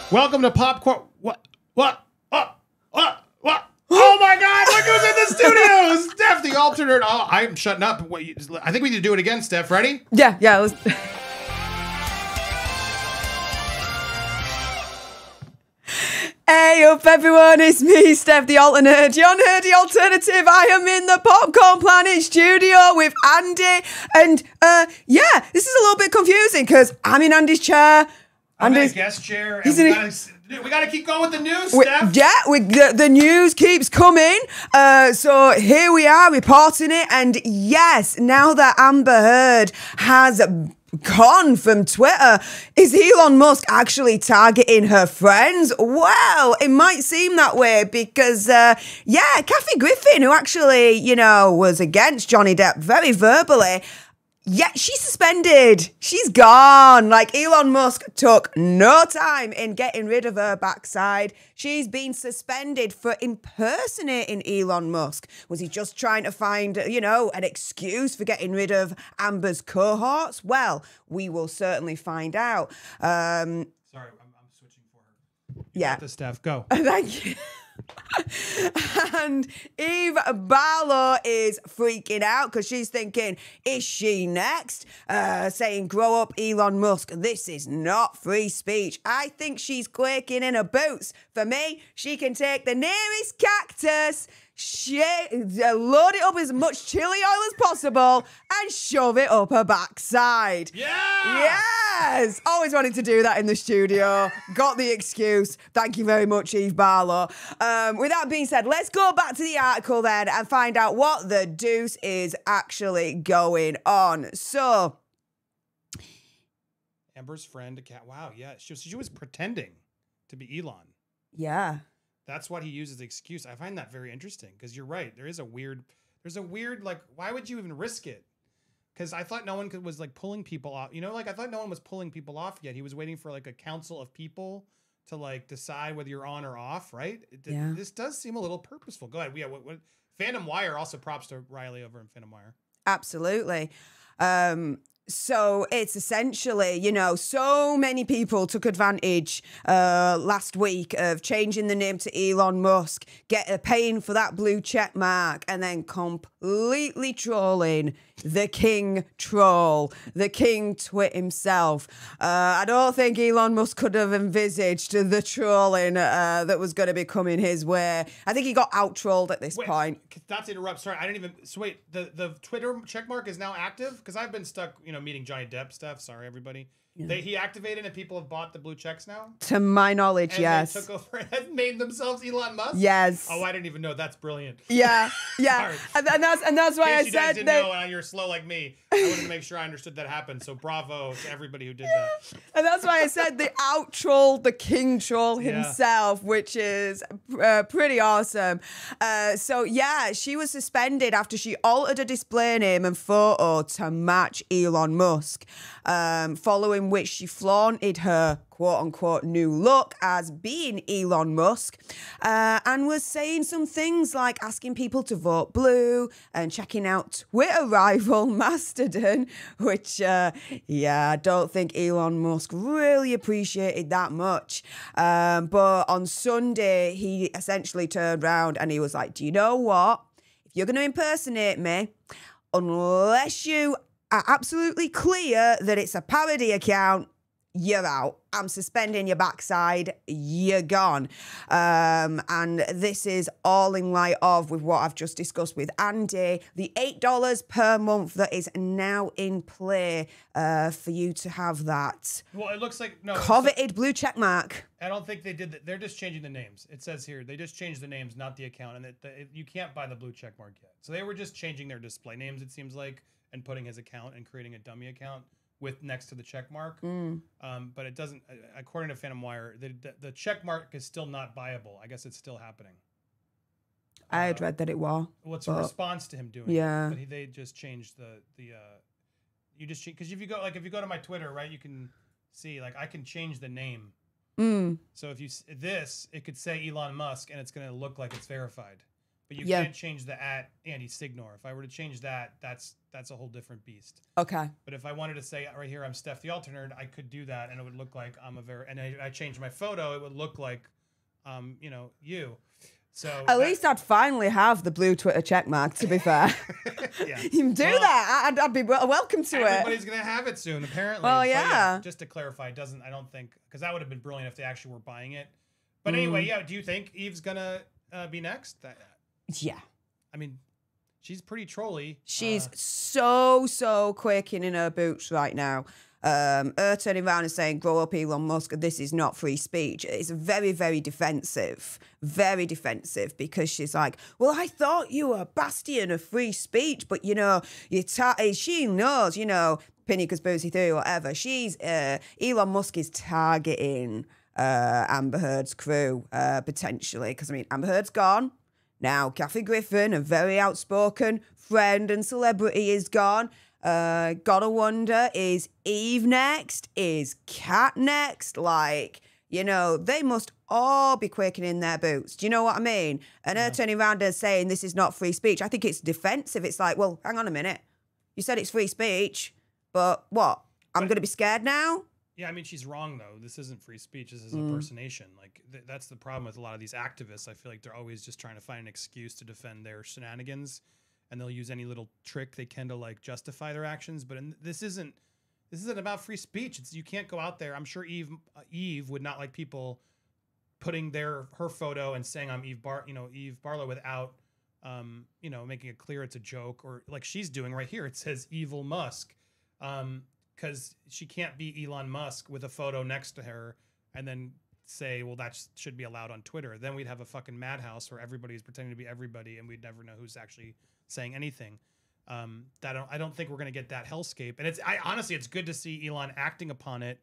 Welcome to Popcorn. What? Oh my God! Look who's in the studio! Steph, the alternate. Oh, I'm shutting up. I think we need to do it again, Steph. Ready? Yeah. Let's... Hey up everyone, it's me, Steph the Alternate, your nerdy alternative. I am in the Popcorn Planet studio with Andy, and yeah, this is a little bit confusing because I'm in Andy's chair. I'm in a guest chair, and we gotta keep going with the news, Steph. The news keeps coming. So here we are reporting it, and yes, now that Amber Heard has gone from Twitter, is Elon Musk actually targeting her friends? Well, it might seem that way because, Kathy Griffin, who actually, was against Johnny Depp very verbally, she's suspended. She's gone. Like, Elon Musk took no time in getting rid of her backside. She's been suspended for impersonating Elon Musk. Was he just trying to find, an excuse for getting rid of Amber's cohorts? Well, we will certainly find out. Sorry, I'm switching for her. You got this, Steph. Go. Thank you. And Eve Barlow is freaking out because she's thinking, is she next? Saying, grow up, Elon Musk. This is not free speech. I think she's quaking in her boots. For me, she can take the nearest cactus, load it up as much chili oil as possible, and shove it up her backside. Yeah! Yes! Always wanted to do that in the studio. Got the excuse. Thank you very much, Eve Barlow. With that being said, let's go back to the article then and find out what the deuce is actually going on. So, Amber's friend, wow, yeah, she was pretending to be Elon. yeah. That's what he used as the excuse. I find that very interesting because you're right. There's a weird, like, why would you even risk it? Because I thought no one was like pulling people off. I thought no one was pulling people off yet. He was waiting for like a council of people to like decide whether you're on or off, right? Yeah. This does seem a little purposeful. Go ahead. Yeah. What Phantom Wire, also props to Riley over in Phantom Wire. Absolutely. So it's essentially, so many people took advantage last week of changing the name to Elon Musk, paying for that blue check mark, and then completely trolling the king troll, the king twit himself. I don't think Elon Musk could have envisaged the trolling that was going to be coming his way. I think he got out-trolled at this point. Not to interrupt, sorry, I didn't even... So wait, the Twitter checkmark is now active? Because I've been stuck, meeting Johnny Depp stuff. Sorry, everybody. Yeah. He activated and people have bought the blue checks now? To my knowledge, and yes. They took over and named themselves Elon Musk? Yes. Oh, I didn't even know. That's brilliant. Yeah. and that's why I said that. Didn't know, and you're slow like me. I wanted to make sure I understood that happened. So bravo to everybody who did that. And that's why I said they out-trolled the king troll himself, which is pretty awesome. So yeah, she was suspended after she altered a display name and photo to match Elon Musk, following which she flaunted her quote-unquote new look as being Elon Musk, and was saying some things like asking people to vote blue and checking out Twitter rival Mastodon, which, I don't think Elon Musk really appreciated that much. But on Sunday, he essentially turned around and he was like, do you know what? If you're going to impersonate me, unless you are absolutely clear that it's a parody account, you're out. I'm suspending your backside. You're gone. And this is all in light of with what I've just discussed with Andy, the $8 per month that is now in play for you to have that. Well, it looks like coveted blue check mark. I don't think they did that. They're just changing the names. It says here they just changed the names, not the account, and you can't buy the blue check mark yet. So they were just changing their display names, it seems like, and putting his account and creating a dummy account with next to the check mark. But it doesn't, according to Phantom Wire, the check mark is still not buyable. I guess it's still happening. I had read that it was. Well, it's a response to him doing it. But they just changed you just, because if you go to my Twitter, right, you can see, like, I can change the name. So if it could say Elon Musk and it's going to look like it's verified. but you can't change the @Andy Signor. If I were to change that, that's a whole different beast. Okay. But if I wanted to say right here, I'm Steph the Alternate, I could do that, and it would look like I'm and I changed my photo, it would look like, you. So at least I'd finally have the blue Twitter checkmark, to be fair. Yeah. You can do that. I'd be welcome to it. Everybody's going to have it soon, apparently. Well, But yeah. just to clarify, I don't think, because that would have been brilliant if they actually were buying it. But anyway, yeah, do you think Eve's going to be next? Yeah. I mean, she's pretty trolly. She's so quaking in her boots right now. Her turning around and saying, grow up, Elon Musk, this is not free speech. It's very, very defensive, because she's like, well, I thought you were a bastion of free speech, but, she knows, Penny Conspiracy Theory, whatever. Elon Musk is targeting Amber Heard's crew, potentially, because, Amber Heard's gone. Now, Kathy Griffin, a very outspoken friend and celebrity, is gone. Gotta wonder, is Eve next? Is Kat next? They must all be quaking in their boots. Do you know what I mean? And her turning around and saying this is not free speech, I think it's defensive. It's like, well, hang on a minute. You said it's free speech, but what? I'm going to be scared now? Yeah, she's wrong, though. This isn't free speech. This is impersonation. That's the problem with a lot of these activists. I feel like they're always just trying to find an excuse to defend their shenanigans. And they'll use any little trick they can to justify their actions. But this isn't about free speech. You can't go out there. I'm sure Eve would not like people putting her photo and saying I'm Eve Barlow without making it clear it's a joke, or like she's doing right here. It says Evil Musk, because she can't be Elon Musk with a photo next to her and then say, well, that should be allowed on Twitter. Then we'd have a fucking madhouse where everybody's pretending to be everybody, and we'd never know who's actually saying anything. I don't think we're going to get that hellscape. And honestly, it's good to see Elon acting upon it,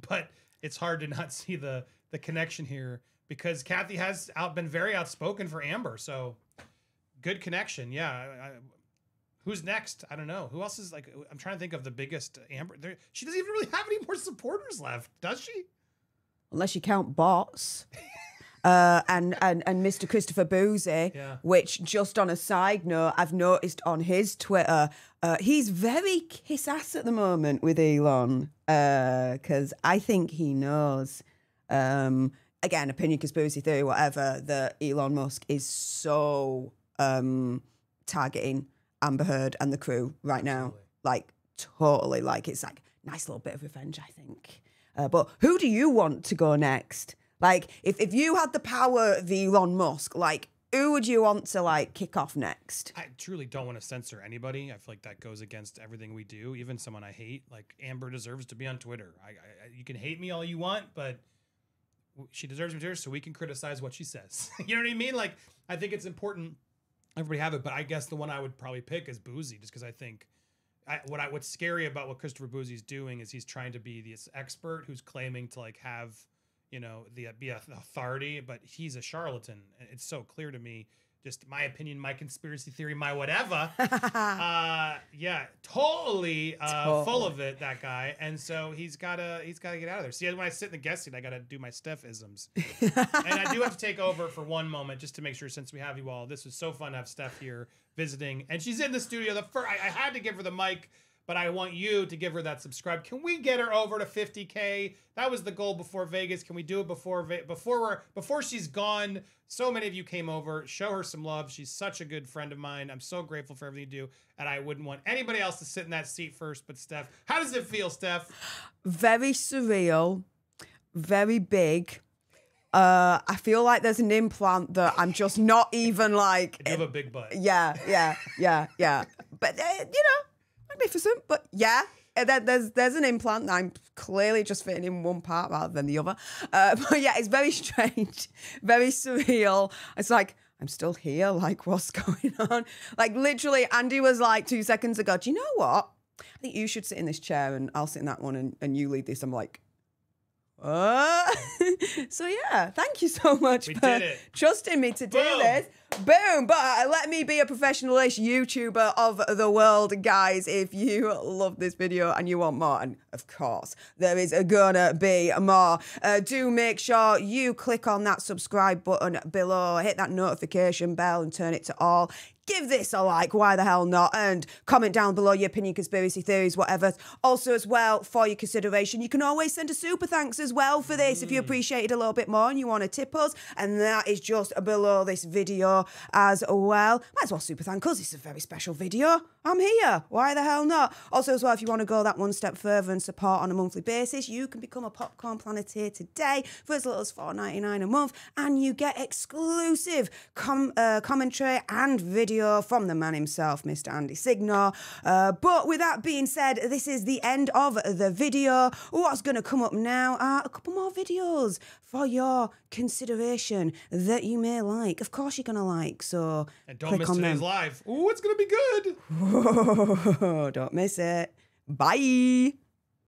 but it's hard to not see the connection here, because Kathy has been very outspoken for Amber. So good connection. Yeah. Who's next? I don't know. Who else is I'm trying to think of the biggest Amber. She doesn't even really have any more supporters left, does she? Unless you count bots. And Mr. Christopher Boozy, which, just on a side note, I've noticed on his Twitter, he's very kiss ass at the moment with Elon, because I think he knows, again, opinion, conspiracy theory, whatever, that Elon Musk is so targeting Amber Heard and the crew right now. Totally. It's a nice little bit of revenge, I think. But who do you want to go next? If you had the power of Elon Musk, who would you want to kick off next? I truly don't want to censor anybody. I feel like that goes against everything we do. Even someone I hate, Amber, deserves to be on Twitter. You can hate me all you want, but she deserves to be on Twitter so we can criticize what she says. You know what I mean? I think it's important everybody have it, but I guess the one I would probably pick is Boozy, just because I think what's scary about what Christopher Boozy's doing is he's trying to be this expert who's claiming to have be an authority, but he's a charlatan. It's so clear to me. Just my opinion, my conspiracy theory, my whatever. Totally full of it, that guy. And so he's gotta get out of there. See, when I sit in the guest seat, I gotta do my Steph-isms. And I do have to take over for one moment just to make sure, since we have you all, this was so fun to have Steph here visiting. And she's in the studio. I had to give her the mic, but I want you to give her that subscribe. Can we get her over to 50K? That was the goal before Vegas. Can we do it before she's gone? So many of you came over. Show her some love. She's such a good friend of mine. I'm so grateful for everything you do, and I wouldn't want anybody else to sit in that seat first but Steph. How does it feel, Steph? Very surreal, very big. I feel like there's an implant that I'm just not even You have a big butt. Yeah. But magnificent, but yeah, there's an implant that I'm clearly just fitting in one part rather than the other. But yeah, it's very strange, very surreal. It's I'm still here, what's going on? Literally, Andy was 2 seconds ago, do you know what? I think you should sit in this chair and I'll sit in that one and you lead this. I'm so yeah, thank you so much for trusting me to do this. Boom! But let me be a professional-ish YouTuber of the world, guys. If you love this video and you want more, and of course, there is gonna be more, do make sure you click on that subscribe button below, hit that notification bell and turn it to all. Give this a like, why the hell not? And comment down below your opinion, conspiracy theories, whatever. Also, as well, for your consideration, you can always send a super thanks as well for this if you appreciate it a little bit more and you want to tip us. And that is just below this video as well. Might as well super thank us. It's a very special video. I'm here. Why the hell not? Also, as well, if you want to go that one step further and support on a monthly basis, you can become a Popcorn Planeteer today for as little as $4.99 a month. And you get exclusive commentary and video from the man himself, Mr. Andy Signor. But with that being said, this is the end of the video. What's going to come up now are a couple more videos for your consideration that you may like. Of course you're going to like, so and don't miss today's live. Ooh, it's going to be good. Don't miss it. Bye.